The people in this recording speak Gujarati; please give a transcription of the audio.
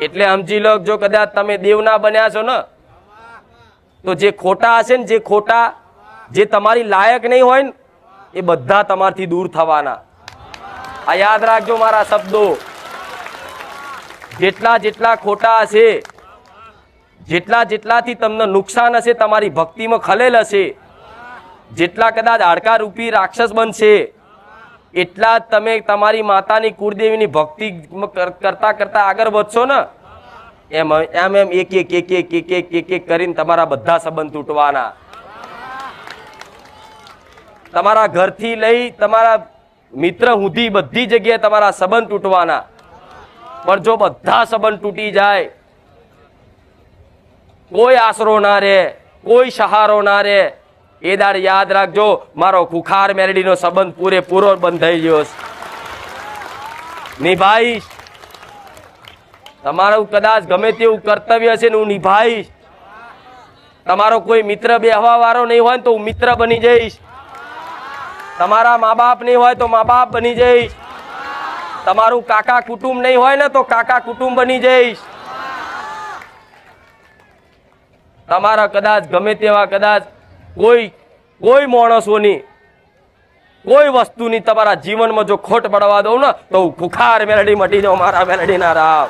એટલે સમજી લો, જો કદાચ તમે દેવના બન્યા છો ને તો જે ખોટા હશે ને, જે ખોટા, જે તમારી લાયક નહીં હોય ને, એ બધા તમારથી દૂર થવાના. આ યાદ રાખજો મારા શબ્દો. જેટલા જેટલા ખોટા હશે, જેટલા જેટલાથી તમને નુકસાન હશે, તમારી ભક્તિમાં ખલેલ હશે, જેટલા કદાચ હાડકા રૂપી રાક્ષસ બનશે, એટલા જ તમે તમારી માતાની કુળદેવીની ભક્તિ કરતા કરતા આગળ વધશો ને, એમ એમ એમ એક એક એક એક એક એક એક એક કરીને તમારા બધા સંબંધ તૂટવાના. તમારા ઘરથી લઈ તમારા મિત્ર સુધી બધી જગ્યાએ તમારા સંબંધ તૂટવાના. પણ જો બધા સંબંધ તૂટી જાય, કોઈ આશરો ના રહે, કોઈ સહારો ના રહે, એ દાડ યાદ રાખજો મારો ખુખાર મેલડીનો સંબંધ પૂરેપૂરો બંધાઈ ગયો છે. નિભાઈશ. તમારું કદાચ ગમે તેવું કર્તવ્ય છે ને હું નિભાઈશ. તમારો કોઈ મિત્ર બેહવા વાળો નહીં હોય તો હું મિત્ર બની જઈશ. તમારા મા બાપ નહીં હોય તો મા બાપ બની જઈશ. તમારું કાકા કુટુંબ નહીં હોય ને તો કાકા કુટુંબ બની જઈશ. તમારા કદાચ ગમે તેવા કદાચ કોઈ માણસોની કોઈ વસ્તુની તમારા જીવનમાં જો ખોટ પડવા દઉં ને તો ખુખાર મેલડી મટી જાઉં મારા મેલડીના રાવ.